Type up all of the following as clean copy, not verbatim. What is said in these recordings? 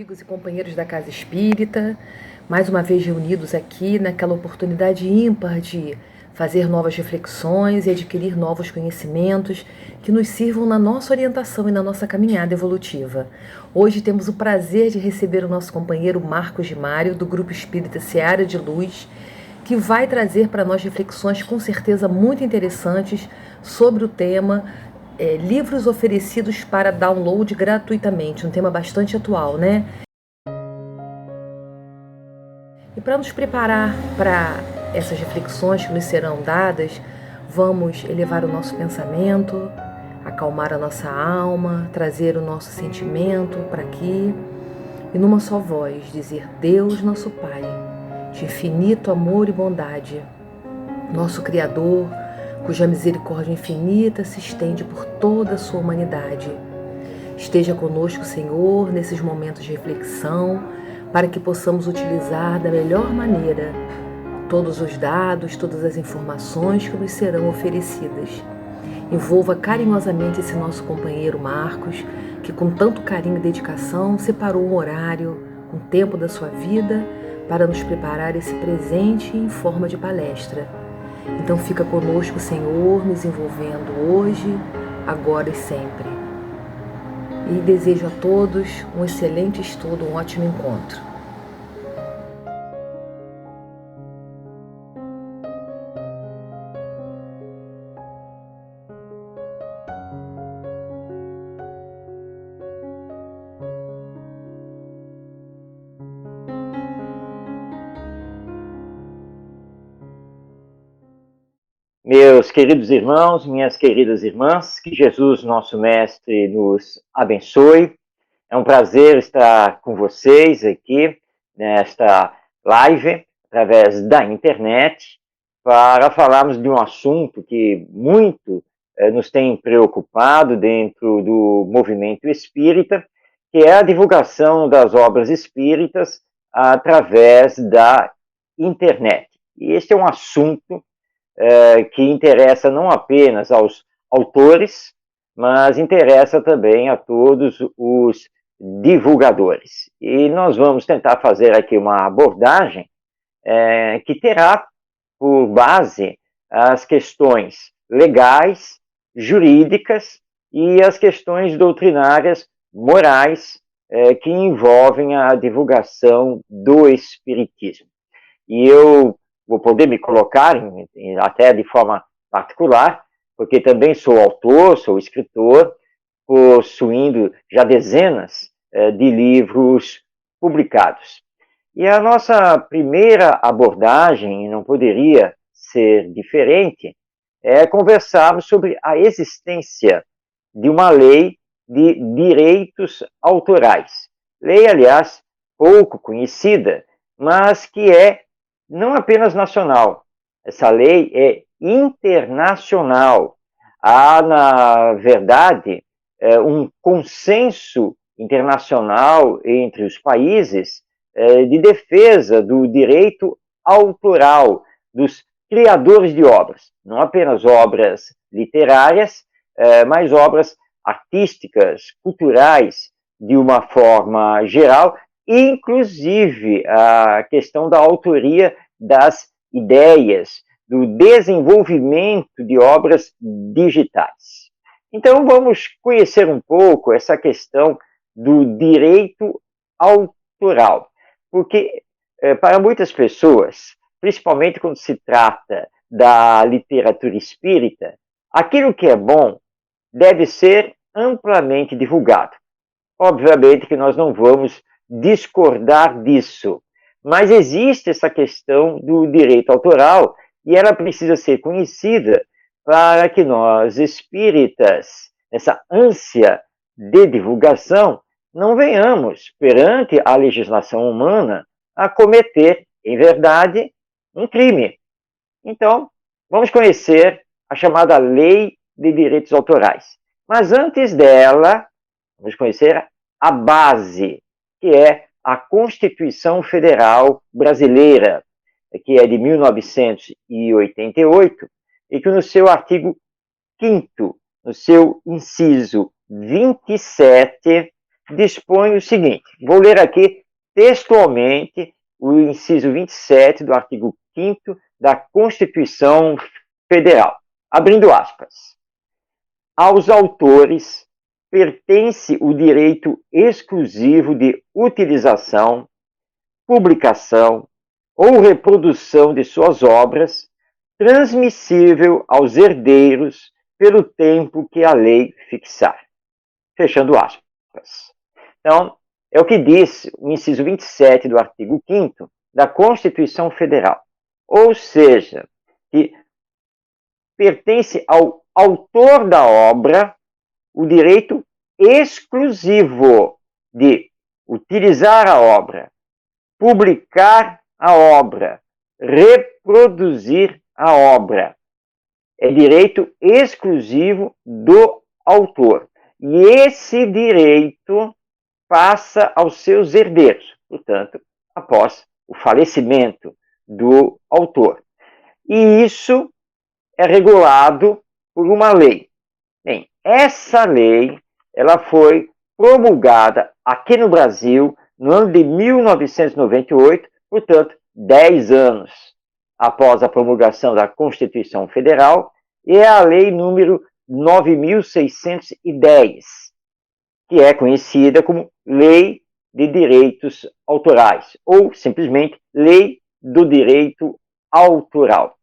amigos e companheiros da Casa Espírita, mais uma vez reunidos aqui naquela oportunidade ímpar de fazer novas reflexões e adquirir novos conhecimentos que nos sirvam na nossa orientação e na nossa caminhada evolutiva. Hoje temos o prazer de receber o nosso companheiro Marcos de Mário, do Grupo Espírita Seara de Luz, que vai trazer para nós reflexões com certeza muito interessantes sobre o tema livros oferecidos para download gratuitamente, um tema bastante atual, né? E para nos preparar para essas reflexões que nos serão dadas, vamos elevar o nosso pensamento, acalmar a nossa alma, trazer o nosso sentimento para aqui e numa só voz dizer: Deus, nosso Pai, de infinito amor e bondade, nosso Criador, cuja misericórdia infinita se estende por toda a sua humanidade. Esteja conosco, Senhor, nesses momentos de reflexão, para que possamos utilizar da melhor maneira todos os dados, todas as informações que nos serão oferecidas. Envolva carinhosamente esse nosso companheiro Marcos, que com tanto carinho e dedicação separou um horário, um tempo da sua vida, para nos preparar esse presente em forma de palestra. Então fica conosco, Senhor, nos envolvendo hoje, agora e sempre. E desejo a todos um excelente estudo, um ótimo encontro. Meus queridos irmãos, minhas queridas irmãs, que Jesus, nosso Mestre, nos abençoe. É um prazer estar com vocês aqui nesta live, através da internet, para falarmos de um assunto que muito nos tem preocupado dentro do movimento espírita, que é a divulgação das obras espíritas através da internet. E este é um assunto que interessa não apenas aos autores, mas interessa também a todos os divulgadores. E nós vamos tentar fazer aqui uma abordagem que terá por base as questões legais, jurídicas e as questões doutrinárias, morais, que envolvem a divulgação do Espiritismo. E eu vou poder me colocar, até de forma particular, porque também sou autor, sou escritor, possuindo já dezenas de livros publicados. E a nossa primeira abordagem, não poderia ser diferente, é conversarmos sobre a existência de uma lei de direitos autorais. Lei, aliás, pouco conhecida, mas que é não apenas nacional. Essa lei é internacional. Há, na verdade, um consenso internacional entre os países de defesa do direito autoral dos criadores de obras. Não apenas obras literárias, mas obras artísticas, culturais, de uma forma geral, inclusive a questão da autoria das ideias, do desenvolvimento de obras digitais. Então, vamos conhecer um pouco essa questão do direito autoral, porque para muitas pessoas, principalmente quando se trata da literatura espírita, aquilo que é bom deve ser amplamente divulgado. Obviamente que nós não vamos discordar disso, mas existe essa questão do direito autoral e ela precisa ser conhecida para que nós, espíritas, essa ânsia de divulgação, não venhamos, perante a legislação humana, a cometer, em verdade, um crime. Então, vamos conhecer a chamada Lei de Direitos Autorais. Mas antes dela, vamos conhecer a base, que é a Constituição Federal Brasileira, que é de 1988, e que no seu artigo 5º, no seu inciso 27, dispõe o seguinte, vou ler aqui textualmente o inciso 27 do artigo 5º da Constituição Federal. Abrindo aspas. Aos autores pertence o direito exclusivo de utilização, publicação ou reprodução de suas obras, transmissível aos herdeiros pelo tempo que a lei fixar. Fechando aspas. Então, é o que diz o inciso 27 do artigo 5º da Constituição Federal. Ou seja, que pertence ao autor da obra o direito exclusivo de utilizar a obra, publicar a obra, reproduzir a obra. É direito exclusivo do autor. E esse direito passa aos seus herdeiros, portanto, após o falecimento do autor. E isso é regulado por uma lei. Bem, essa lei ela foi promulgada aqui no Brasil no ano de 1998, portanto, 10 anos após a promulgação da Constituição Federal, e é a lei número 9.610, que é conhecida como Lei de Direitos Autorais, ou simplesmente Lei do Direito Autoral.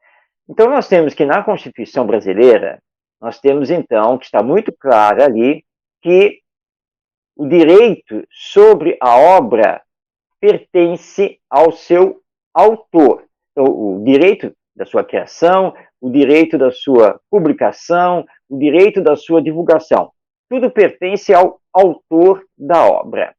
Então, nós temos que na Constituição brasileira, nós temos então, que está muito claro ali, que o direito sobre a obra pertence ao seu autor. Então, o direito da sua criação, o direito da sua publicação, o direito da sua divulgação. Tudo pertence ao autor da obra.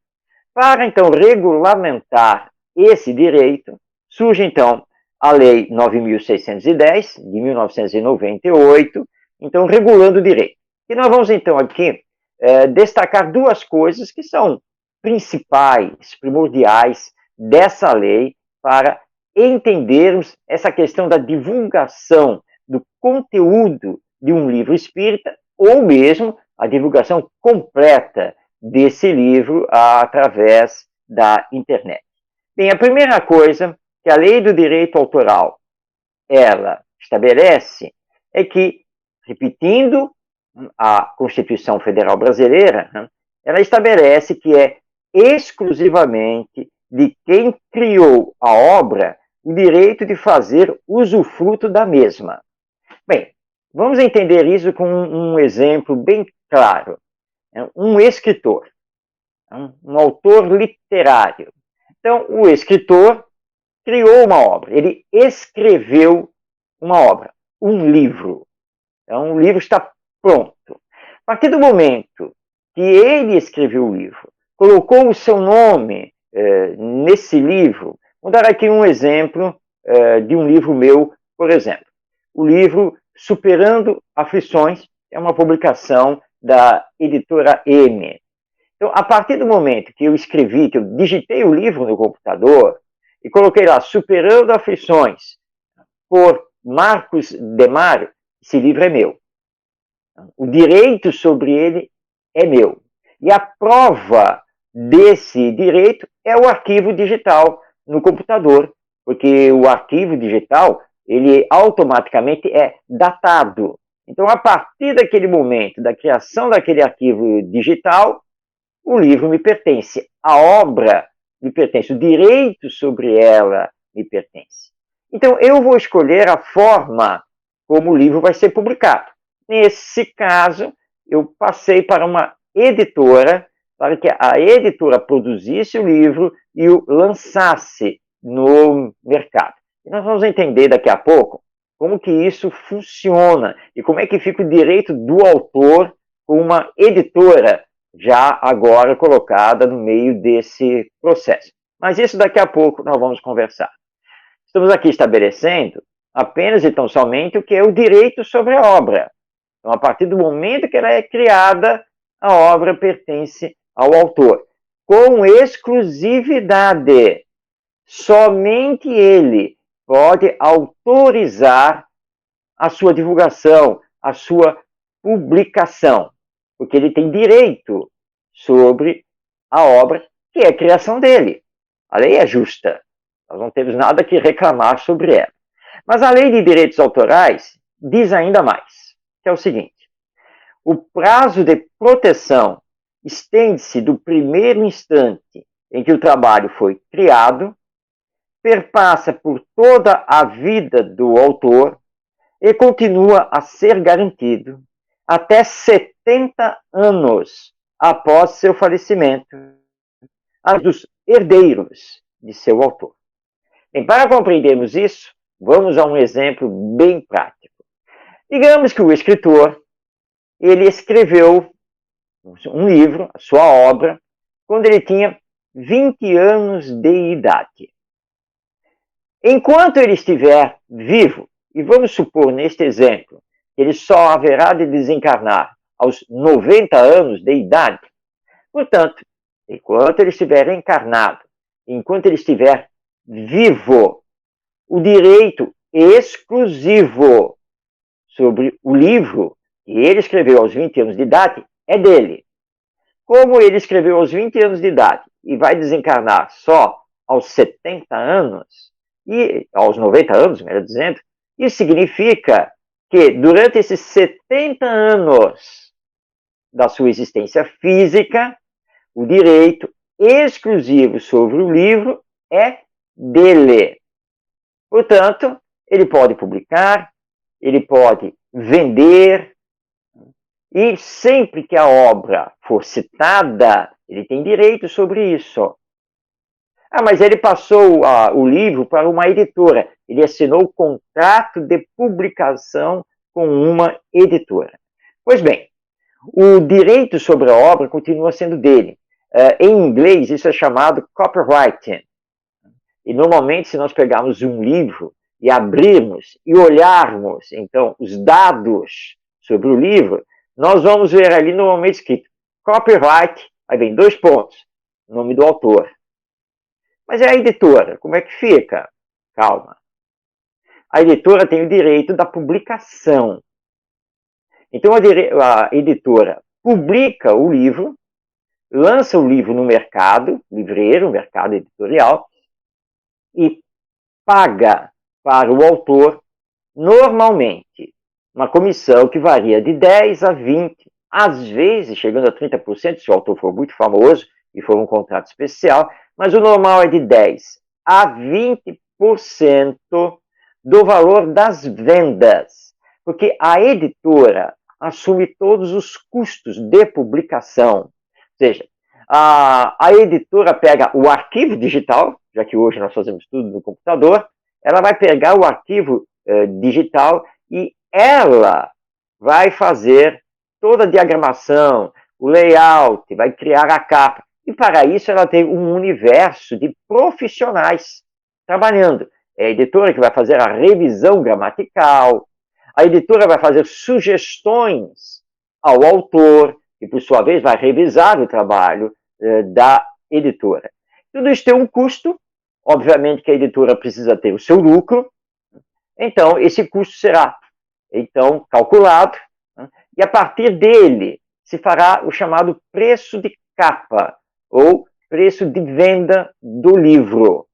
Para, então, regulamentar esse direito, surge, então, a Lei 9.610, de 1998, então, regulando o direito. E nós vamos, então, aqui destacar duas coisas que são principais, primordiais dessa lei para entendermos essa questão da divulgação do conteúdo de um livro espírita ou mesmo a divulgação completa desse livro através da internet. Bem, a primeira coisa que a Lei do Direito Autoral ela estabelece é que, repetindo a Constituição Federal Brasileira, ela estabelece que é exclusivamente de quem criou a obra o direito de fazer usufruto da mesma. Bem, vamos entender isso com um exemplo bem claro. Um escritor, um autor literário. Então, o escritor criou uma obra, ele escreveu uma obra, um livro. Então, o livro está pronto. A partir do momento que ele escreveu o livro, colocou o seu nome nesse livro, vou dar aqui um exemplo de um livro meu, por exemplo. O livro Superando Aflições é uma publicação da editora M. Então, a partir do momento que eu escrevi, que eu digitei o livro no computador e coloquei lá Superando Aflições por Marcos Demário, esse livro é meu. O direito sobre ele é meu. E a prova desse direito é o arquivo digital no computador, porque o arquivo digital, ele automaticamente é datado. Então, a partir daquele momento da criação daquele arquivo digital, o livro me pertence, a obra me pertence, o direito sobre ela me pertence. Então, eu vou escolher a forma como o livro vai ser publicado. Nesse caso, eu passei para uma editora, para que a editora produzisse o livro e o lançasse no mercado. E nós vamos entender daqui a pouco como que isso funciona e como é que fica o direito do autor com uma editora já agora colocada no meio desse processo. Mas isso daqui a pouco nós vamos conversar. Estamos aqui estabelecendo apenas e tão somente o que é o direito sobre a obra. Então, a partir do momento que ela é criada, a obra pertence ao autor, com exclusividade. Somente ele pode autorizar a sua divulgação, a sua publicação, porque ele tem direito sobre a obra, que é a criação dele. A lei é justa. Nós não temos nada que reclamar sobre ela. Mas a lei de direitos autorais diz ainda mais, que é o seguinte: o prazo de proteção estende-se do primeiro instante em que o trabalho foi criado, perpassa por toda a vida do autor e continua a ser garantido até 70 anos após seu falecimento, a dos herdeiros de seu autor. Bem, para compreendermos isso, vamos a um exemplo bem prático. Digamos que o escritor, ele escreveu um livro, a sua obra, quando ele tinha 20 anos de idade. Enquanto ele estiver vivo, e vamos supor neste exemplo, que ele só haverá de desencarnar aos 90 anos de idade, portanto, enquanto ele estiver encarnado, enquanto ele estiver vivo, o direito exclusivo sobre o livro que ele escreveu aos 20 anos de idade é dele. Como ele escreveu aos 20 anos de idade e vai desencarnar só aos 70 anos, e aos 90 anos, melhor dizendo, isso significa que durante esses 70 anos da sua existência física, o direito exclusivo sobre o livro é dele. Portanto, ele pode publicar, ele pode vender, e sempre que a obra for citada, ele tem direito sobre isso. Ah, mas ele passou o livro para uma editora. Ele assinou o contrato de publicação com uma editora. Pois bem, o direito sobre a obra continua sendo dele. Em inglês, isso é chamado copyright. E normalmente, se nós pegarmos um livro e abrirmos e olharmos, então, os dados sobre o livro, nós vamos ver ali normalmente escrito copyright, aí vem 2 pontos, nome do autor. Mas é a editora, como é que fica? Calma. A editora tem o direito da publicação. Então a editora publica o livro, lança o livro no mercado livreiro, mercado editorial, e paga para o autor, normalmente, uma comissão que varia de 10% a 20%, às vezes chegando a 30%, se o autor for muito famoso e for um contrato especial, mas o normal é de 10% a 20% do valor das vendas, porque a editora assume todos os custos de publicação. Ou seja, a editora pega o arquivo digital, já que hoje nós fazemos tudo no computador, ela vai pegar o arquivo digital e ela vai fazer toda a diagramação, o layout, vai criar a capa. E para isso ela tem um universo de profissionais trabalhando. É a editora que vai fazer a revisão gramatical, a editora vai fazer sugestões ao autor, e por sua vez vai revisar o trabalho da editora. Tudo isso tem um custo, obviamente que a editora precisa ter o seu lucro, então esse custo será então calculado, né, e a partir dele se fará o chamado preço de capa, ou preço de venda do livro.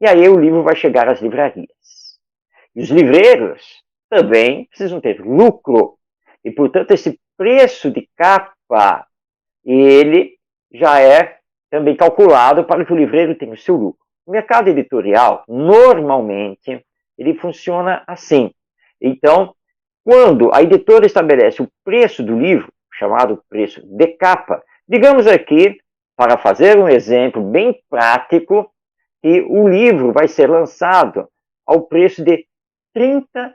E aí o livro vai chegar às livrarias. E os livreiros também precisam ter lucro. E, portanto, esse preço de capa, ele já é também calculado para que o livreiro tenha o seu lucro. O mercado editorial, normalmente, ele funciona assim. Então, quando a editora estabelece o preço do livro, chamado preço de capa, digamos aqui, para fazer um exemplo bem prático, que o livro vai ser lançado ao preço de R$30.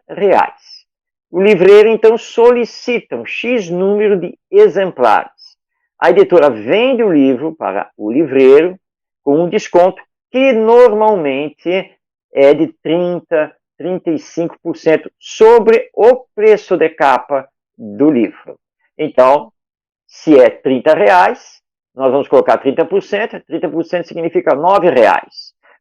O livreiro, então, solicita um X número de exemplares. A editora vende o livro para o livreiro com um desconto que normalmente é de 30%, 35% sobre o preço de capa do livro. Então, se é R$30, nós vamos colocar 30%, 30% significa R$9.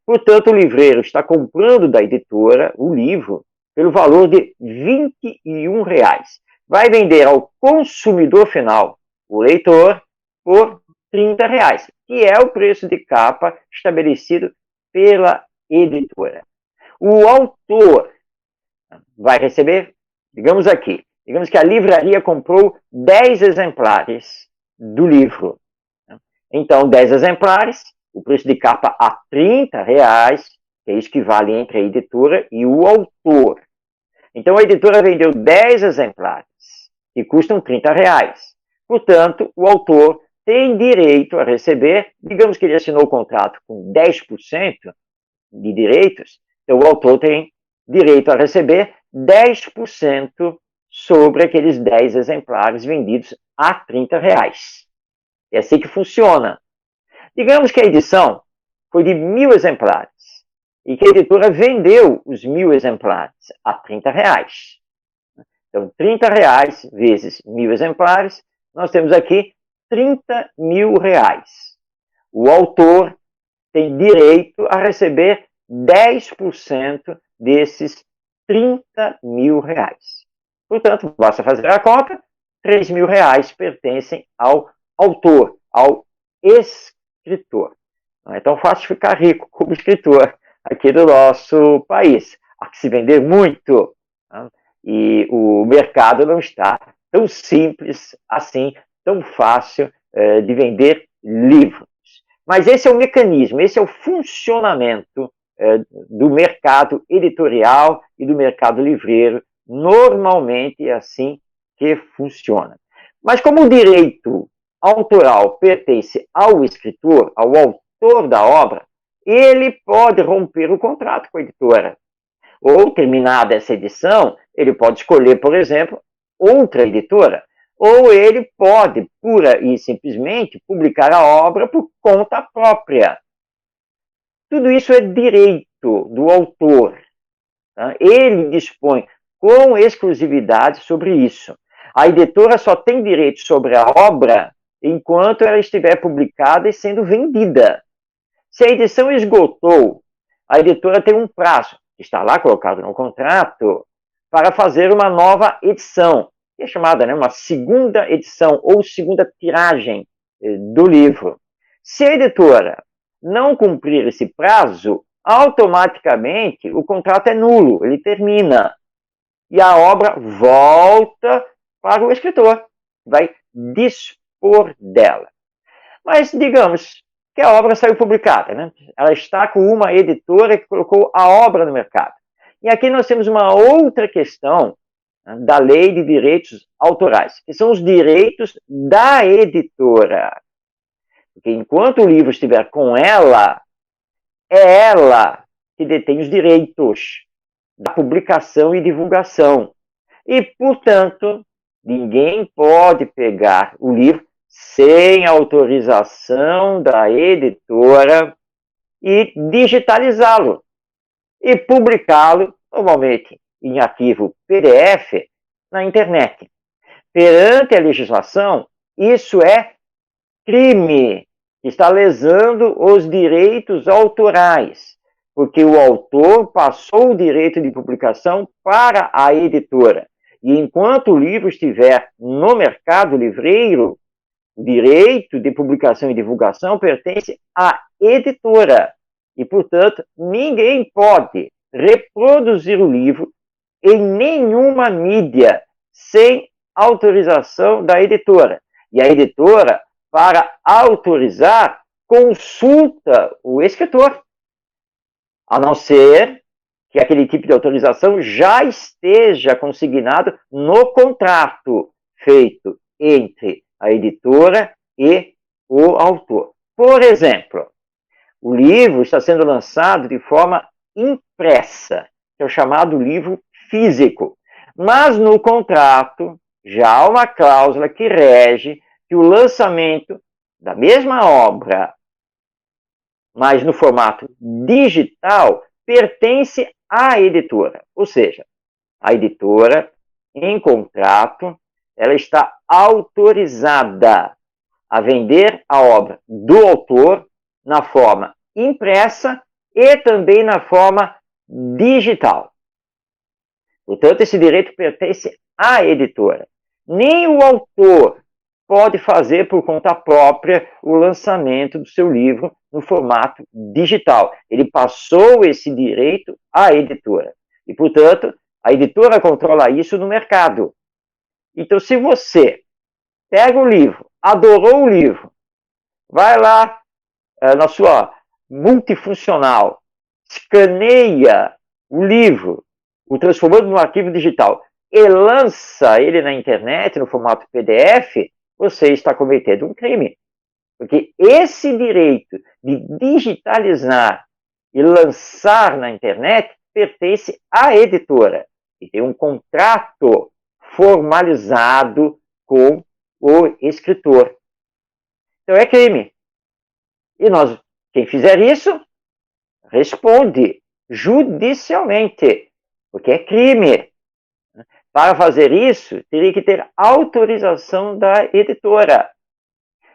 Portanto, o livreiro está comprando da editora o livro pelo valor de R$21. Vai vender ao consumidor final, o leitor, por R$ 30, que é o preço de capa estabelecido pela editora. O autor vai receber, digamos que a livraria comprou 10 exemplares do livro. Então, 10 exemplares, o preço de capa a R$ 30, que é isso que vale entre a editora e o autor. Então, a editora vendeu 10 exemplares, que custam R$ 30. Portanto, o autor tem direito a receber, digamos que ele assinou o contrato com 10% de direitos, então o autor tem direito a receber 10% sobre aqueles 10 exemplares vendidos a R$ 30. É assim que funciona. Digamos que a edição foi de 1.000 exemplares e que a editora vendeu os 1.000 exemplares a R$ 30. Então, R$ 30 vezes 1.000 exemplares, nós temos aqui R$ 30.000. O autor tem direito a receber 10% desses R$ 30.000. Portanto, basta fazer a conta, R$ 3.000 pertencem ao autor, ao escritor. Não é tão fácil ficar rico como escritor aqui do nosso país. Há que se vender muito. Né? E o mercado não está tão simples assim, tão fácil de vender livros. Mas esse é o mecanismo, esse é o funcionamento do mercado editorial e do mercado livreiro. Normalmente é assim que funciona. Mas como o direito autoral pertence ao escritor, ao autor da obra, ele pode romper o contrato com a editora. Ou, terminada essa edição, ele pode escolher, por exemplo, outra editora. Ou ele pode, pura e simplesmente, publicar a obra por conta própria. Tudo isso é direito do autor. Tá? Ele dispõe com exclusividade sobre isso. A editora só tem direito sobre a obra enquanto ela estiver publicada e sendo vendida. Se a edição esgotou, a editora tem um prazo, que está lá colocado no contrato, para fazer uma nova edição, que é chamada uma segunda edição ou segunda tiragem do livro. Se a editora não cumprir esse prazo, automaticamente o contrato é nulo, ele termina. E a obra volta para o escritor, vai dispor dela. Mas, digamos que a obra saiu publicada, né? Ela está com uma editora que colocou a obra no mercado. E aqui nós temos uma outra questão da lei de direitos autorais, que são os direitos da editora. Porque enquanto o livro estiver com ela, é ela que detém os direitos da publicação e divulgação. E, portanto, ninguém pode pegar o livro sem autorização da editora e digitalizá-lo e publicá-lo, normalmente em arquivo PDF, na internet. Perante a legislação, isso é crime, está lesando os direitos autorais, porque o autor passou o direito de publicação para a editora. E enquanto o livro estiver no mercado livreiro, o direito de publicação e divulgação pertence à editora. E, portanto, ninguém pode reproduzir o livro em nenhuma mídia sem autorização da editora. E a editora, para autorizar, consulta o escritor, a não ser que aquele tipo de autorização já esteja consignado no contrato feito entre a editora e o autor. Por exemplo, o livro está sendo lançado de forma impressa, que é o chamado livro físico. Mas no contrato já há uma cláusula que rege que o lançamento da mesma obra, mas no formato digital, pertence à editora. Ou seja, a editora, em contrato, ela está autorizada a vender a obra do autor na forma impressa e também na forma digital. Portanto, esse direito pertence à editora. Nem o autor, pode fazer por conta própria o lançamento do seu livro no formato digital. Ele passou esse direito à editora. E, portanto, a editora controla isso no mercado. Então, se você pega o livro, adorou o livro, vai lá na sua multifuncional, escaneia o livro, o transformando no arquivo digital e lança ele na internet no formato PDF, você está cometendo um crime. Porque esse direito de digitalizar e lançar na internet pertence à editora e tem um contrato formalizado com o escritor. Então é crime. E nós, quem fizer isso, responde judicialmente, porque é crime. Para fazer isso, teria que ter autorização da editora.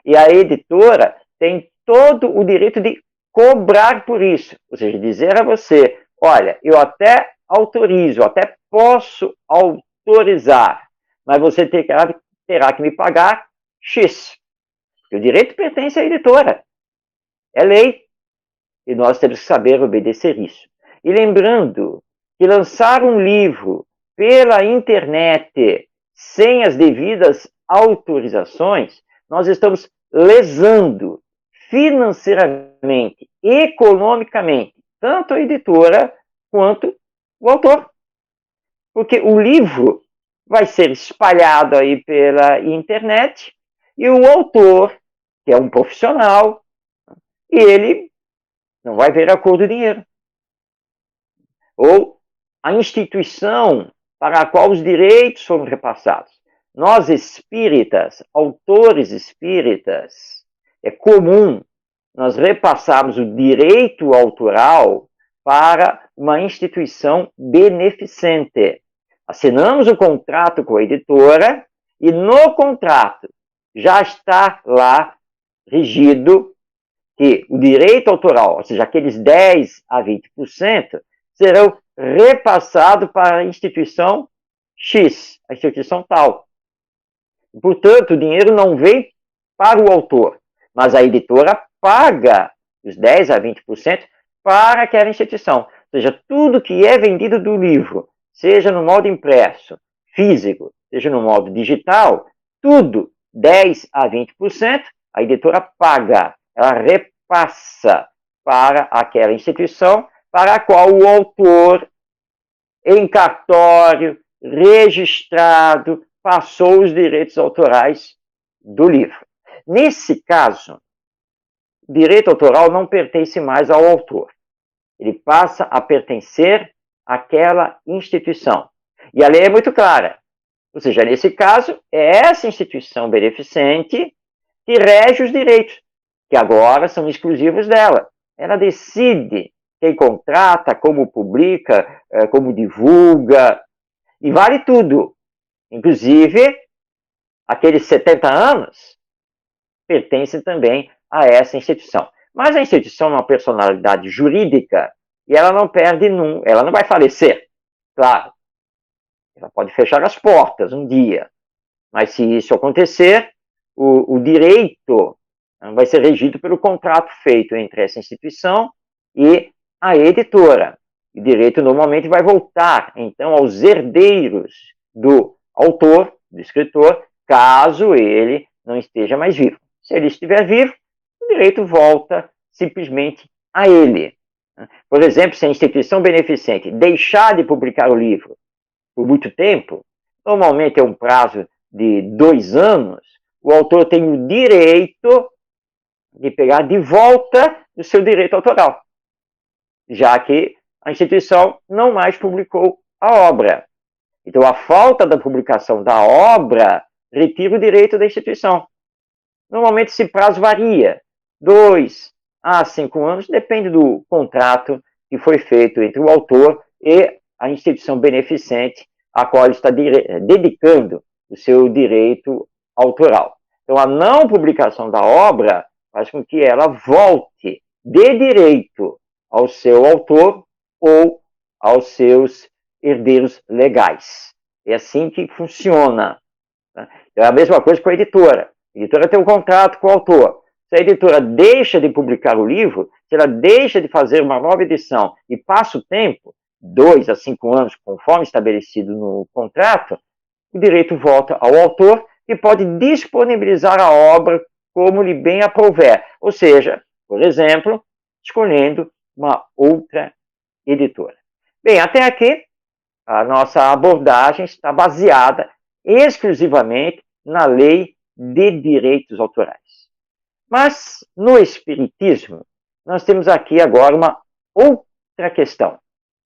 E a editora tem todo o direito de cobrar por isso. Ou seja, dizer a você, olha, eu até autorizo, até posso autorizar, mas você terá que me pagar X. O direito pertence à editora. É lei. E nós temos que saber obedecer isso. E lembrando que lançar um livro pela internet sem as devidas autorizações, nós estamos lesando financeiramente, economicamente, tanto a editora quanto o autor. Porque o livro vai ser espalhado aí pela internet e o autor, que é um profissional, e ele não vai ver a cor do dinheiro. Ou a instituição para a qual os direitos foram repassados. Nós espíritas, autores espíritas, é comum nós repassarmos o direito autoral para uma instituição beneficente. Assinamos o contrato com a editora e no contrato já está lá regido que o direito autoral, ou seja, aqueles 10 a 20%, serão repassados para a instituição X, a instituição tal. Portanto, o dinheiro não vem para o autor, mas a editora paga os 10 a 20% para aquela instituição. Ou seja, tudo que é vendido do livro, seja no modo impresso, físico, seja no modo digital, tudo 10 a 20%, a editora paga. Ela repassa para aquela instituição para a qual o autor, em cartório, registrado, passou os direitos autorais do livro. Nesse caso, o direito autoral não pertence mais ao autor. Ele passa a pertencer àquela instituição. E a lei é muito clara. Ou seja, nesse caso, é essa instituição beneficente que rege os direitos, que agora são exclusivos dela. Ela decide quem contrata, como publica, como divulga, e vale tudo. Inclusive, aqueles 70 anos pertencem também a essa instituição. Mas a instituição é uma personalidade jurídica e ela não perde, ela não vai falecer. Claro, ela pode fechar as portas um dia, mas se isso acontecer, o direito vai ser regido pelo contrato feito entre essa instituição e a editora. O direito normalmente vai voltar, então, aos herdeiros do autor, do escritor, caso ele não esteja mais vivo. Se ele estiver vivo, o direito volta simplesmente a ele. Por exemplo, se a instituição beneficente deixar de publicar o livro por muito tempo, normalmente é um prazo de 2 anos, o autor tem o direito de pegar de volta o seu direito autoral, já que a instituição não mais publicou a obra. Então, a falta da publicação da obra retira o direito da instituição. Normalmente, esse prazo varia, 2 a 5 anos, depende do contrato que foi feito entre o autor e a instituição beneficente a qual ele está dedicando o seu direito autoral. Então, a não publicação da obra faz com que ela volte de direito ao seu autor ou aos seus herdeiros legais. É assim que funciona. É a mesma coisa com a editora. A editora tem um contrato com o autor. Se a editora deixa de publicar o livro, se ela deixa de fazer uma nova edição e passa o tempo, 2 a 5 anos, conforme estabelecido no contrato, o direito volta ao autor, que pode disponibilizar a obra como lhe bem aprouver. Ou seja, por exemplo, escolhendo uma outra editora. Bem, até aqui, a nossa abordagem está baseada exclusivamente na lei de direitos autorais. Mas, no Espiritismo, nós temos aqui agora uma outra questão,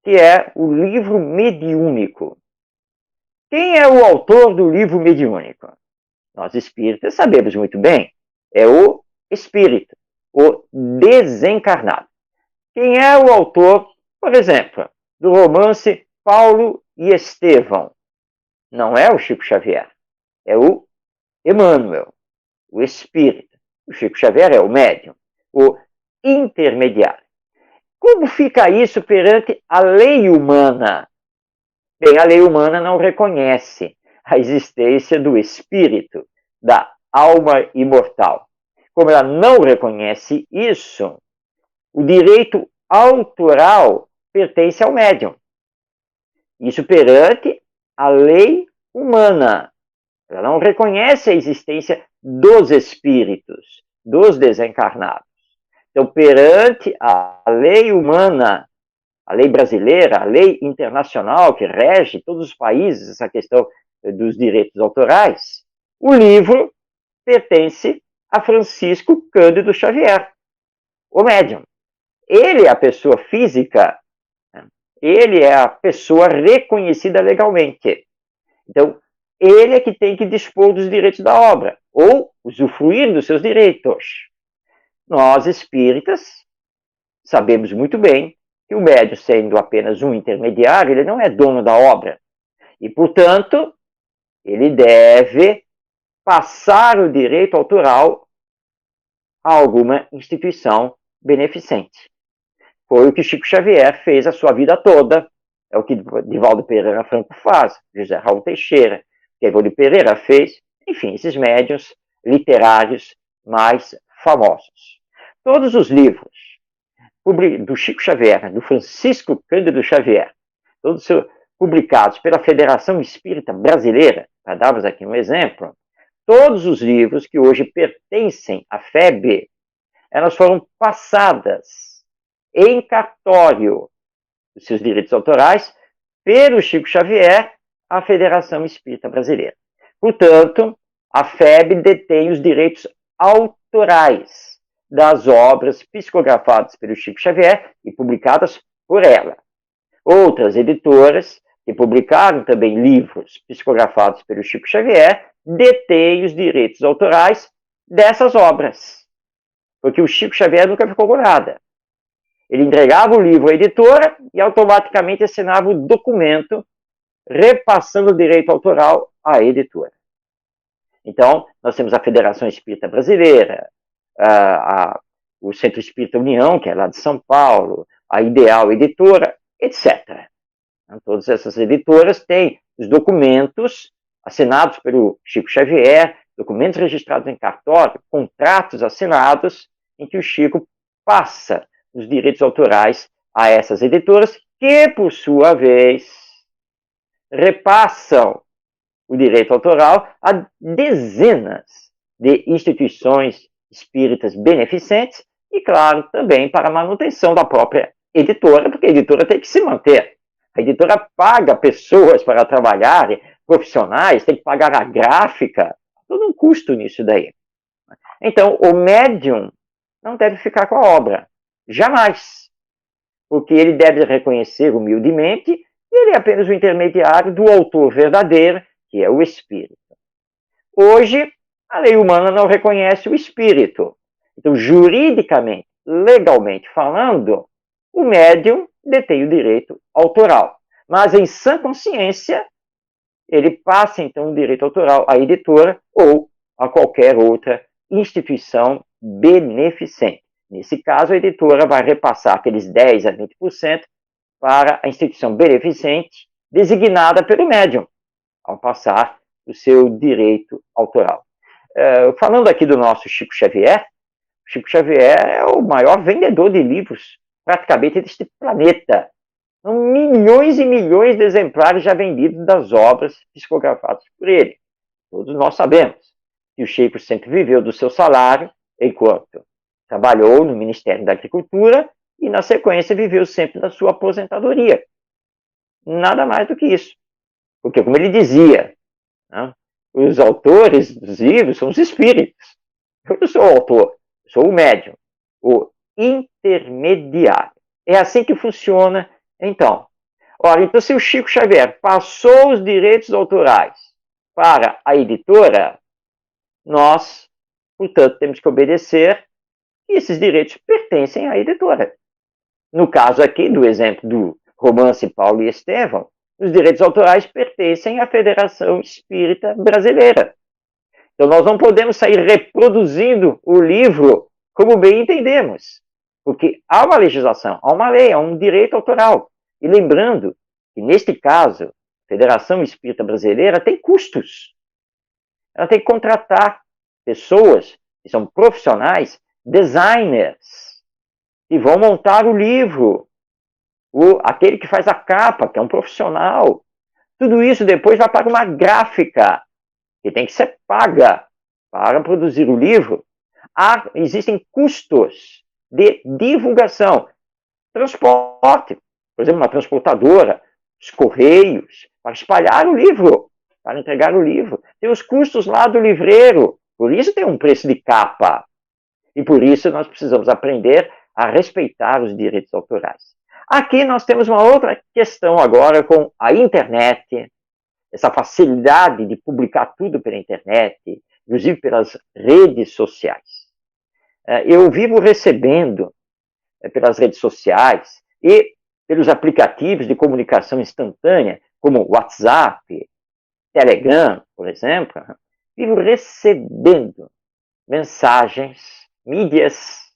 que é o livro mediúnico. Quem é o autor do livro mediúnico? Nós espíritas sabemos muito bem, é o espírito, o desencarnado. Quem é o autor, por exemplo, do romance Paulo e Estevão? Não é o Chico Xavier, é o Emmanuel, o espírito. O Chico Xavier é o médium, o intermediário. Como fica isso perante a lei humana? Bem, a lei humana não reconhece a existência do espírito, da alma imortal. Como ela não reconhece isso, o direito autoral pertence ao médium. Isso perante a lei humana. Ela não reconhece a existência dos espíritos, dos desencarnados. Então, perante a lei humana, a lei brasileira, a lei internacional que rege todos os países, essa questão dos direitos autorais, o livro pertence a Francisco Cândido Xavier, o médium. Ele é a pessoa física, ele é a pessoa reconhecida legalmente. Então, ele é que tem que dispor dos direitos da obra, ou usufruir dos seus direitos. Nós, espíritas, sabemos muito bem que o médium, sendo apenas um intermediário, ele não é dono da obra. E, portanto, ele deve passar o direito autoral a alguma instituição beneficente. Foi o que Chico Xavier fez a sua vida toda, é o que Divaldo Pereira Franco faz, José Raul Teixeira, que Evaldo Pereira fez, enfim, esses médiuns literários mais famosos. Todos os livros do Chico Xavier, do Francisco Cândido Xavier, todos publicados pela Federação Espírita Brasileira, para darmos aqui um exemplo, todos os livros que hoje pertencem à FEB, elas foram passadas em cartório dos seus direitos autorais pelo Chico Xavier à Federação Espírita Brasileira. Portanto, a FEB detém os direitos autorais das obras psicografadas pelo Chico Xavier e publicadas por ela. Outras editoras, que publicaram também livros psicografados pelo Chico Xavier, detêm os direitos autorais dessas obras. Porque o Chico Xavier nunca ficou com nada. Ele entregava o livro à editora e automaticamente assinava o documento repassando o direito autoral à editora. Então, nós temos a Federação Espírita Brasileira, o Centro Espírita União, que é lá de São Paulo, a Ideal Editora, etc. Então, todas essas editoras têm os documentos assinados pelo Chico Xavier, documentos registrados em cartório, contratos assinados, em que o Chico passa os direitos autorais a essas editoras, que, por sua vez, repassam o direito autoral a dezenas de instituições espíritas beneficentes e, claro, também para a manutenção da própria editora, porque a editora tem que se manter. A editora paga pessoas para trabalharem, profissionais, tem que pagar a gráfica, todo um custo nisso daí. Então, o médium não deve ficar com a obra, jamais, porque ele deve reconhecer humildemente que ele é apenas o intermediário do autor verdadeiro, que é o espírito. Hoje, a lei humana não reconhece o espírito. Então, juridicamente, legalmente falando, o médium detém o direito autoral. Mas, em sã consciência, ele passa, então, o direito autoral à editora ou a qualquer outra instituição beneficente. Nesse caso, a editora vai repassar aqueles 10% a 20% para a instituição beneficente designada pelo médium, ao passar o seu direito autoral. falando aqui do nosso Chico Xavier é o maior vendedor de livros praticamente deste planeta. São milhões e milhões de exemplares já vendidos das obras psicografadas por ele. Todos nós sabemos que o Chico sempre viveu do seu salário, enquanto trabalhou no Ministério da Agricultura e, na sequência, viveu sempre da sua aposentadoria. Nada mais do que isso. Porque, como ele dizia, né, os autores dos livros são os espíritos. Eu não sou o autor, eu sou o médium, o intermediário. É assim que funciona, então. Ora, então, se o Chico Xavier passou os direitos autorais para a editora, nós, portanto, temos que obedecer e esses direitos pertencem à editora. No caso aqui, do exemplo do romance Paulo e Estevão, os direitos autorais pertencem à Federação Espírita Brasileira. Então, nós não podemos sair reproduzindo o livro como bem entendemos, porque há uma legislação, há uma lei, há um direito autoral. E lembrando que, neste caso, a Federação Espírita Brasileira tem custos. Ela tem que contratar pessoas que são profissionais, designers, que vão montar o livro, aquele que faz a capa, que é um profissional. Tudo isso depois vai para uma gráfica, que tem que ser paga para produzir o livro. Existem custos de divulgação, transporte, por exemplo, uma transportadora, os correios, para espalhar o livro, para entregar o livro. Tem os custos lá do livreiro, por isso tem um preço de capa. E por isso nós precisamos aprender a respeitar os direitos autorais. Aqui nós temos uma outra questão agora com a internet, essa facilidade de publicar tudo pela internet, inclusive pelas redes sociais. Eu vivo recebendo pelas redes sociais e pelos aplicativos de comunicação instantânea, como WhatsApp, Telegram, por exemplo, vivo recebendo mensagens, mídias,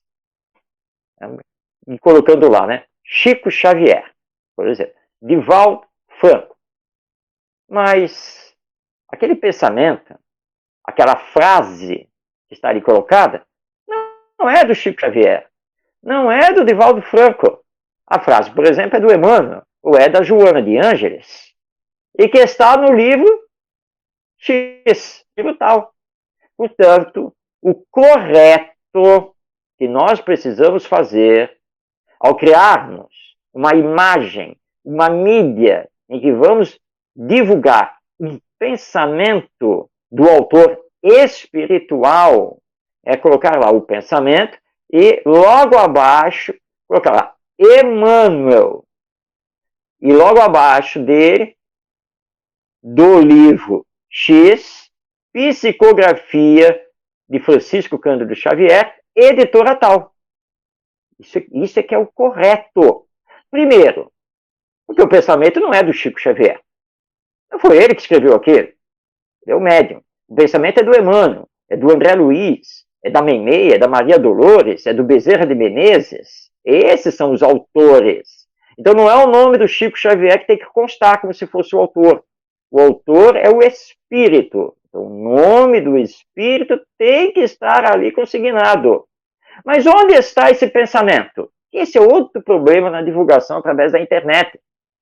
e colocando lá, né? Chico Xavier, por exemplo, Divaldo Franco. Mas aquele pensamento, aquela frase que está ali colocada, não é do Chico Xavier, não é do Divaldo Franco. A frase, por exemplo, é do Emmanuel, ou é da Joana de Ângeles, e que está no livro X, livro tal. Portanto, o correto que nós precisamos fazer ao criarmos uma imagem, uma mídia em que vamos divulgar um pensamento do autor espiritual, é colocar lá o pensamento e logo abaixo colocar lá Emmanuel. E logo abaixo dele, do livro X, Psicografia de Francisco Cândido Xavier, editora tal. Isso é que é o correto. Primeiro, porque o pensamento não é do Chico Xavier. Não foi ele que escreveu aquilo. Ele é o médium. O pensamento é do Emmanuel, é do André Luiz, é da Meimei, é da Maria Dolores, é do Bezerra de Menezes. Esses são os autores. Então não é o nome do Chico Xavier que tem que constar como se fosse o autor. O autor é o espírito. Então o nome do espírito tem que estar ali consignado. Mas onde está esse pensamento? Esse é outro problema na divulgação através da internet.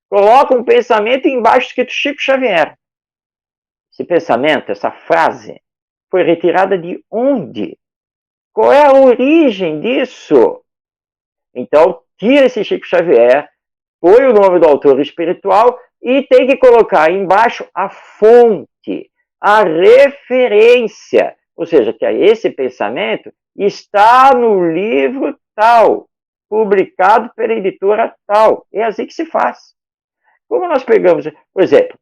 Coloca um pensamento embaixo escrito Chico Xavier. Esse pensamento, essa frase, foi retirada de onde? Qual é a origem disso? Então, tira esse Chico Xavier, põe o nome do autor espiritual e tem que colocar embaixo a fonte, a referência. Ou seja, que esse pensamento está no livro tal, publicado pela editora tal. É assim que se faz. Como nós pegamos, por exemplo,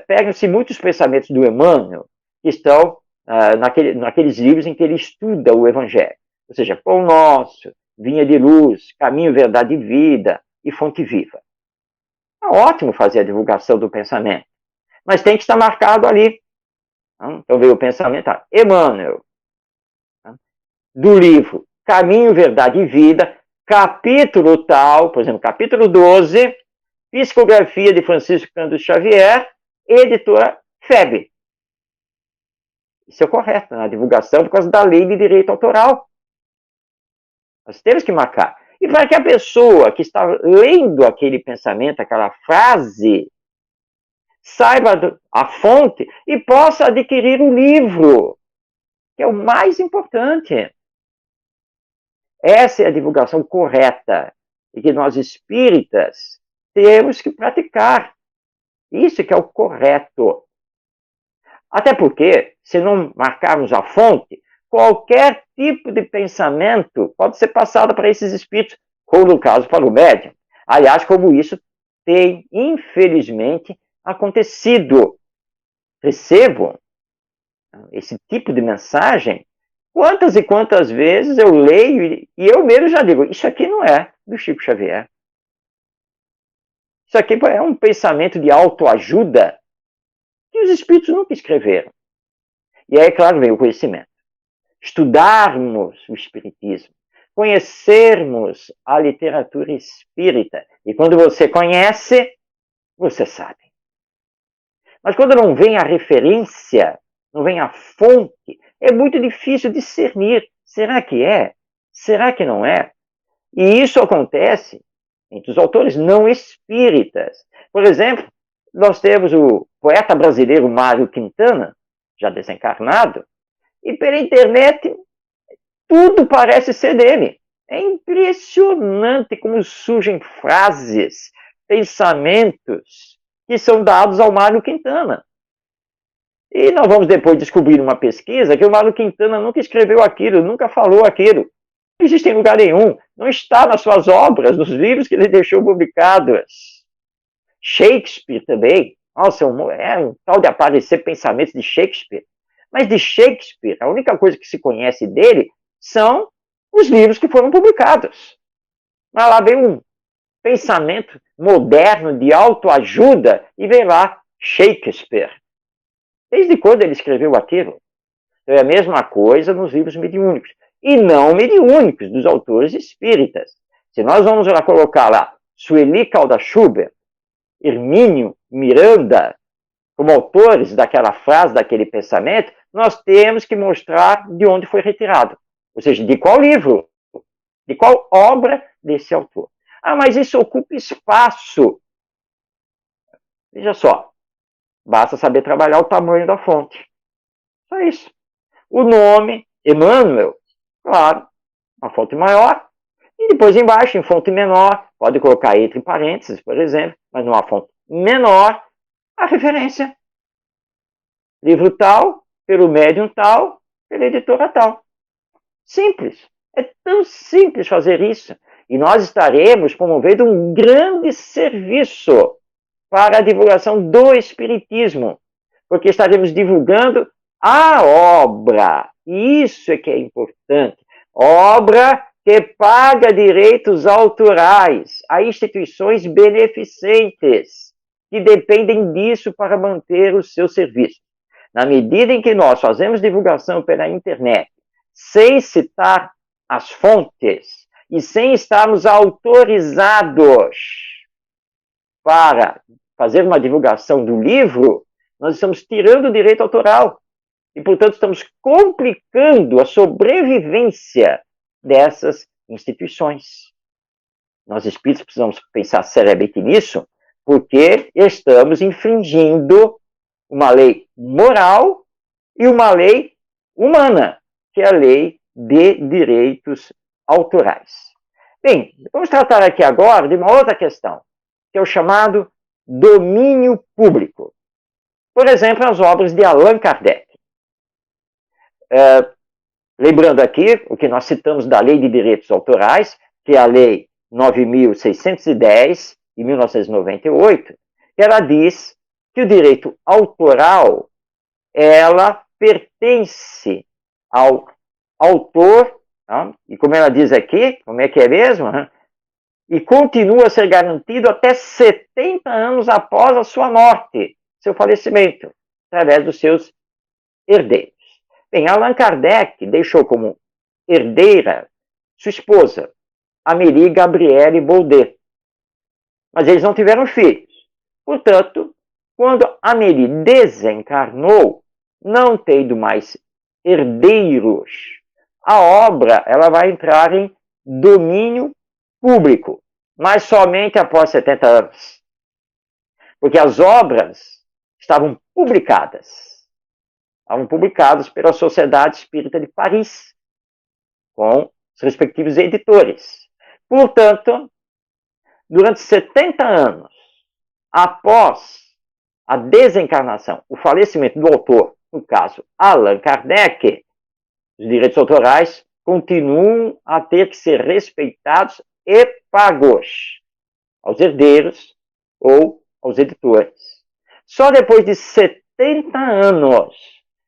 pegam-se muitos pensamentos do Emmanuel que estão naqueles livros em que ele estuda o Evangelho. Ou seja, Pão Nosso, Vinha de Luz, Caminho, Verdade e Vida e Fonte Viva. É ótimo fazer a divulgação do pensamento, mas tem que estar marcado ali. Então veio o pensamento, Emmanuel, do livro Caminho, Verdade e Vida, capítulo tal, por exemplo, capítulo 12, Psicografia de Francisco Cândido Xavier, editora FEB. Isso é correto na divulgação por causa da lei de direito autoral. Nós temos que marcar. E para que a pessoa que está lendo aquele pensamento, aquela frase, saiba a fonte e possa adquirir o livro, que é o mais importante. Essa é a divulgação correta e que nós espíritas temos que praticar. Isso que é o correto. Até porque, se não marcarmos a fonte, qualquer tipo de pensamento pode ser passado para esses espíritos, ou no caso para o médium. Aliás, como isso tem, infelizmente, acontecido. Recebo esse tipo de mensagem, quantas e quantas vezes eu leio e eu mesmo já digo, isso aqui não é do Chico Xavier. Isso aqui é um pensamento de autoajuda que os espíritos nunca escreveram. E aí, claro, vem o conhecimento. Estudarmos o espiritismo, conhecermos a literatura espírita. E quando você conhece, você sabe. Mas quando não vem a referência, não vem a fonte, é muito difícil discernir. Será que é? Será que não é? E isso acontece entre os autores não espíritas. Por exemplo, nós temos o poeta brasileiro Mário Quintana, já desencarnado, e pela internet tudo parece ser dele. É impressionante como surgem frases, pensamentos que são dados ao Mário Quintana. E nós vamos depois descobrir uma pesquisa que o Mário Quintana nunca escreveu aquilo, nunca falou aquilo. Não existe em lugar nenhum. Não está nas suas obras, nos livros que ele deixou publicados. Shakespeare também. Nossa, é um tal de aparecer pensamentos de Shakespeare. Mas de Shakespeare, a única coisa que se conhece dele são os livros que foram publicados. Mas lá vem um pensamento moderno de autoajuda e vem lá Shakespeare. Desde quando ele escreveu aquilo? Então é a mesma coisa nos livros mediúnicos. E não mediúnicos, dos autores espíritas. Se nós vamos lá colocar lá Sueli Caldas Schubert, Hermínio Miranda, como autores daquela frase, daquele pensamento, nós temos que mostrar de onde foi retirado. Ou seja, de qual livro, de qual obra desse autor. Ah, mas isso ocupa espaço. Veja só, basta saber trabalhar o tamanho da fonte. Só isso. O nome, Emmanuel, claro, uma fonte maior. E depois embaixo, em fonte menor, pode colocar entre parênteses, por exemplo, mas numa fonte menor, a referência. Livro tal, pelo médium tal, pela editora tal. Simples. É tão simples fazer isso. E nós estaremos promovendo um grande serviço para a divulgação do Espiritismo, porque estaremos divulgando a obra. Isso é que é importante. Obra que paga direitos autorais a instituições beneficentes que dependem disso para manter o seu serviço. Na medida em que nós fazemos divulgação pela internet, sem citar as fontes e sem estarmos autorizados para fazer uma divulgação do livro, nós estamos tirando o direito autoral e, portanto, estamos complicando a sobrevivência dessas instituições. Nós espíritos precisamos pensar seriamente nisso, porque estamos infringindo uma lei moral e uma lei humana, que é a lei de direitos autorais. Bem, vamos tratar aqui agora de uma outra questão, que é o chamado domínio público. Por exemplo, as obras de Allan Kardec. Lembrando aqui o que nós citamos da Lei de Direitos Autorais, que é a Lei 9.610, de 1998, que ela diz que o direito autoral, ela pertence ao autor, tá? E como ela diz aqui, como é que é mesmo? E continua a ser garantido até 70 anos após a sua morte, seu falecimento, através dos seus herdeiros. Bem, Allan Kardec deixou como herdeira sua esposa, Amélie Gabrielle Baudet. Mas eles não tiveram filhos. Portanto, quando Amélie desencarnou, não tendo mais herdeiros, a obra ela vai entrar em domínio público, mas somente após 70 anos. Porque as obras estavam publicadas pela Sociedade Espírita de Paris, com os respectivos editores. Portanto, durante 70 anos, após a desencarnação, o falecimento do autor, no caso Allan Kardec, os direitos autorais continuam a ter que ser respeitados e pagos aos herdeiros ou aos editores. Só depois de 70 anos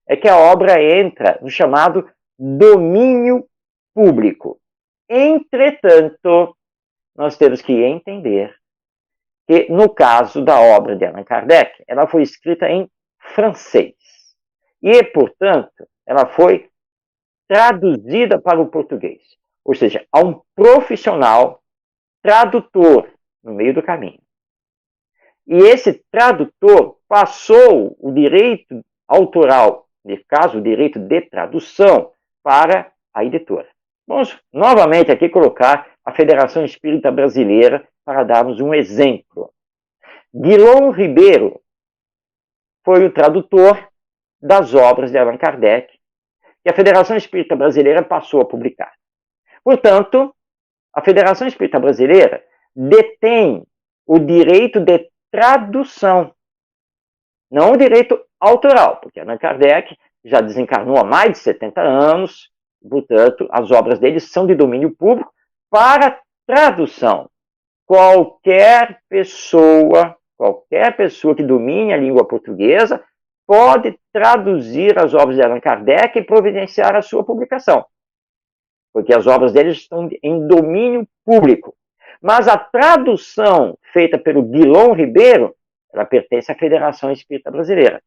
é que a obra entra no chamado domínio público. Entretanto, nós temos que entender que, no caso da obra de Allan Kardec, ela foi escrita em francês. E, portanto, ela foi traduzida para o português. Ou seja, há um profissional tradutor no meio do caminho. E esse tradutor passou o direito autoral, nesse caso, o direito de tradução, para a editora. Vamos novamente aqui colocar a Federação Espírita Brasileira para darmos um exemplo. Guilom Ribeiro foi o tradutor das obras de Allan Kardec, que a Federação Espírita Brasileira passou a publicar. Portanto, a Federação Espírita Brasileira detém o direito de tradução, não o direito autoral, porque Allan Kardec já desencarnou há mais de 70 anos, portanto, as obras dele são de domínio público para tradução. Qualquer pessoa que domine a língua portuguesa pode traduzir as obras de Allan Kardec e providenciar a sua publicação, porque as obras dele estão em domínio público. Mas a tradução feita pelo Guilom Ribeiro, ela pertence à Federação Espírita Brasileira.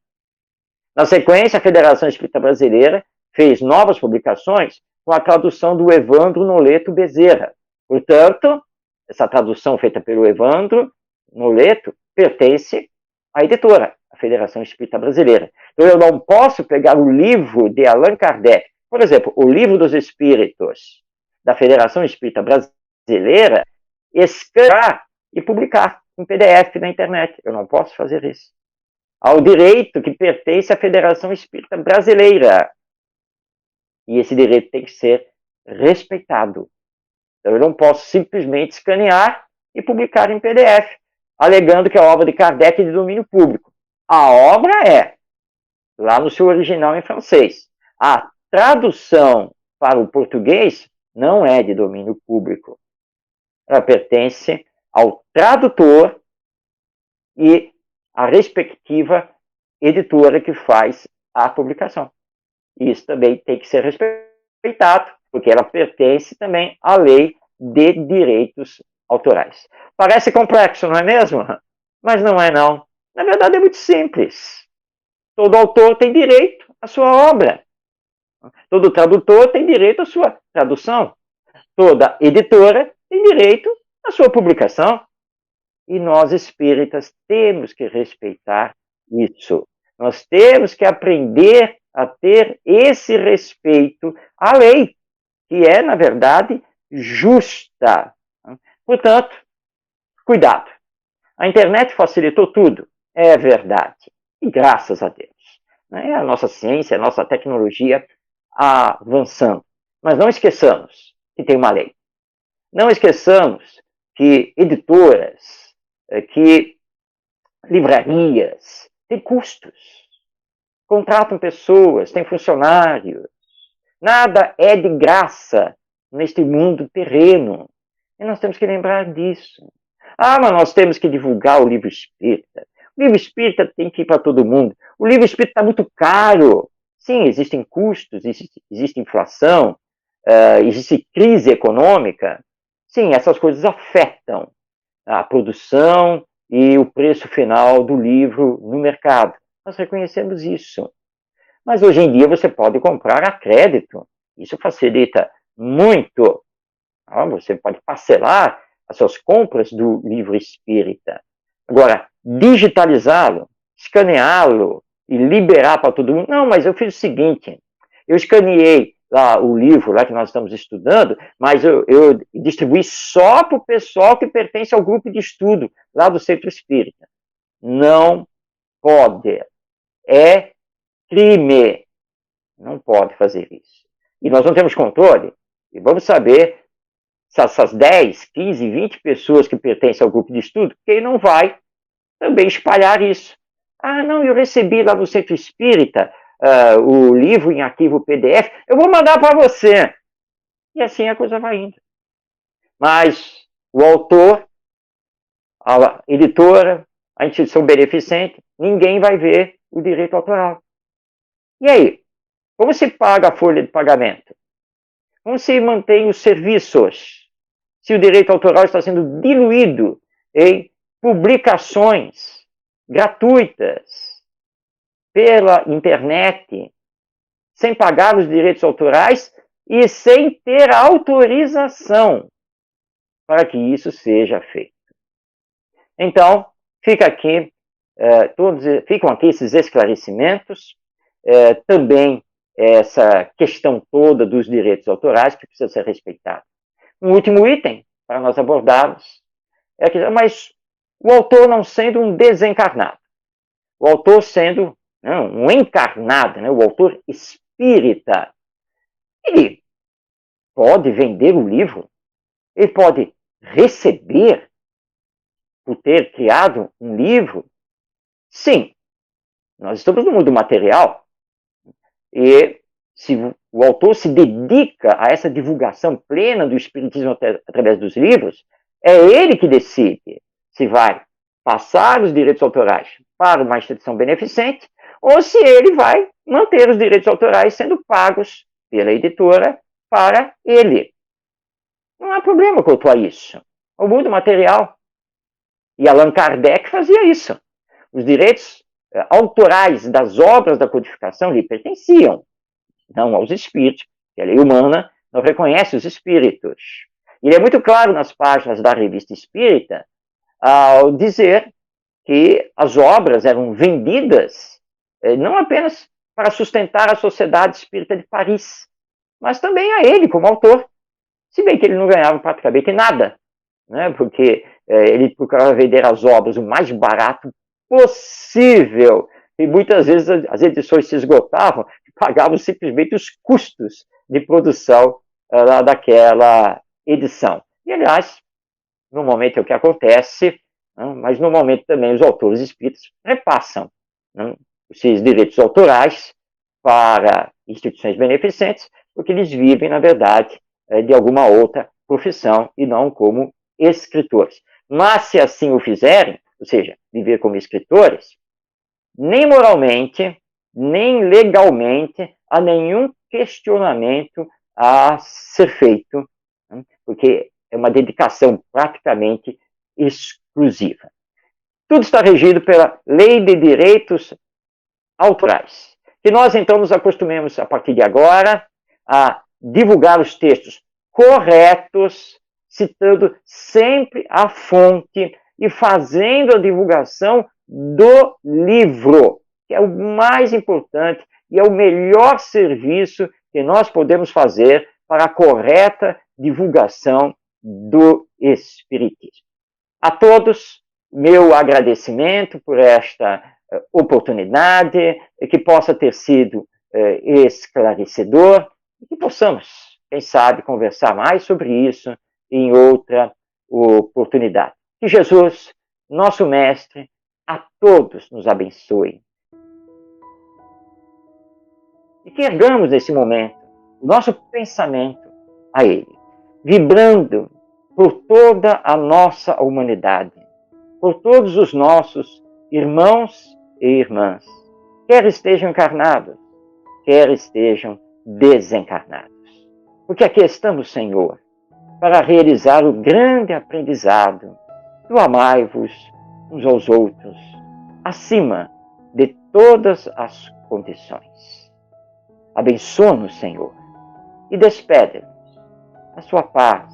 Na sequência, a Federação Espírita Brasileira fez novas publicações com a tradução do Evandro Noleto Bezerra. Portanto, essa tradução feita pelo Evandro Noleto pertence à editora, a Federação Espírita Brasileira. Então, eu não posso pegar o livro de Allan Kardec, por exemplo, o Livro dos Espíritos, da Federação Espírita Brasileira, escanear e publicar em PDF na internet. Eu não posso fazer isso. Há o direito que pertence à Federação Espírita Brasileira. E esse direito tem que ser respeitado. Então, eu não posso simplesmente escanear e publicar em PDF, alegando que a obra de Kardec é de domínio público. A obra é, lá no seu original em francês. A tradução para o português não é de domínio público. Ela pertence ao tradutor e à respectiva editora que faz a publicação. Isso também tem que ser respeitado, porque ela pertence também à lei de direitos autorais. Parece complexo, não é mesmo? Mas não é, não. Na verdade, é muito simples. Todo autor tem direito à sua obra. Todo tradutor tem direito à sua tradução. Toda editora tem direito à sua publicação. E nós, espíritas, temos que respeitar isso. Nós temos que aprender a ter esse respeito à lei, que é, na verdade, justa. Portanto, cuidado. A internet facilitou tudo, é verdade. E graças a Deus. A nossa ciência, a nossa tecnologia avançando. Mas não esqueçamos que tem uma lei. Não esqueçamos que editoras, que livrarias têm custos. Contratam pessoas, têm funcionários. Nada é de graça neste mundo terreno. E nós temos que lembrar disso. Mas nós temos que divulgar o livro espírita. O livro espírita tem que ir para todo mundo. O livro espírita está muito caro. Sim, existem custos, existe inflação, existe crise econômica. Sim, essas coisas afetam a produção e o preço final do livro no mercado. Nós reconhecemos isso. Mas hoje em dia você pode comprar a crédito. Isso facilita muito. Você pode parcelar as suas compras do livro espírita. Agora, digitalizá-lo, escaneá-lo e liberar para todo mundo. Não, mas eu fiz o seguinte, eu escaneei lá o livro lá que nós estamos estudando, mas eu distribuí só para o pessoal que pertence ao grupo de estudo lá do Centro Espírita. Não pode. É crime. Não pode fazer isso. E nós não temos controle. E vamos saber se essas 10, 15, 20 pessoas que pertencem ao grupo de estudo, quem não vai também espalhar isso. Ah, não, eu recebi lá no Centro Espírita o livro em arquivo PDF, eu vou mandar para você. E assim a coisa vai indo. Mas o autor, a editora, a instituição beneficente, ninguém vai ver o direito autoral. E aí? Como se paga a folha de pagamento? Como se mantém os serviços? Se o direito autoral está sendo diluído em publicações gratuitas pela internet, sem pagar os direitos autorais e sem ter autorização para que isso seja feito. Então, ficam aqui esses esclarecimentos, também essa questão toda dos direitos autorais que precisa ser respeitada. Um último item para nós abordarmos é que, mas o autor não sendo um desencarnado, o autor sendo um encarnado, o autor espírita, ele pode vender o livro, ele pode receber por ter criado um livro. Sim, nós estamos no mundo material e se o autor se dedica a essa divulgação plena do espiritismo através dos livros, é ele que decide se vai passar os direitos autorais para uma instituição beneficente ou se ele vai manter os direitos autorais sendo pagos pela editora para ele. Não há problema quanto a isso. O mundo material. E Allan Kardec fazia isso. Os direitos autorais das obras da codificação lhe pertenciam, não aos espíritos, que a lei humana não reconhece os espíritos. E ele é muito claro nas páginas da Revista Espírita ao dizer que as obras eram vendidas não apenas para sustentar a Sociedade Espírita de Paris, mas também a ele como autor, se bem que ele não ganhava praticamente nada, né, porque ele procurava vender as obras o mais barato possível, e muitas vezes as edições se esgotavam e pagavam simplesmente os custos de produção daquela edição. E, aliás, normalmente é o que acontece, mas normalmente também os autores espíritas repassam esses direitos autorais para instituições beneficentes, porque eles vivem, na verdade, de alguma outra profissão e não como escritores. Mas se assim o fizerem, ou seja, viver como escritores, nem moralmente, nem legalmente há nenhum questionamento a ser feito, porque é uma dedicação praticamente exclusiva. Tudo está regido pela Lei de Direitos Autorais, que nós então nos acostumemos a partir de agora a divulgar os textos corretos, citando sempre a fonte e fazendo a divulgação do livro, que é o mais importante e é o melhor serviço que nós podemos fazer para a correta divulgação do Espiritismo. A todos, meu agradecimento por esta oportunidade, que possa ter sido esclarecedor e que possamos, quem sabe, conversar mais sobre isso em outra oportunidade. Que Jesus, nosso Mestre, a todos nos abençoe. E que ergamos nesse momento o nosso pensamento a Ele, vibrando por toda a nossa humanidade, por todos os nossos irmãos e irmãs, quer estejam encarnados, quer estejam desencarnados. Porque aqui estamos, Senhor, para realizar o grande aprendizado do amai-vos uns aos outros, acima de todas as condições. Abençoa-nos, Senhor, e despede-nos na sua paz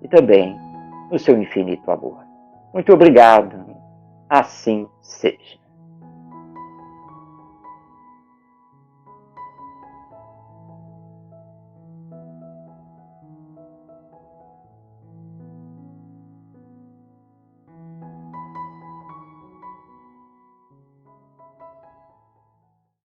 e também no seu infinito amor. Muito obrigado. Assim seja.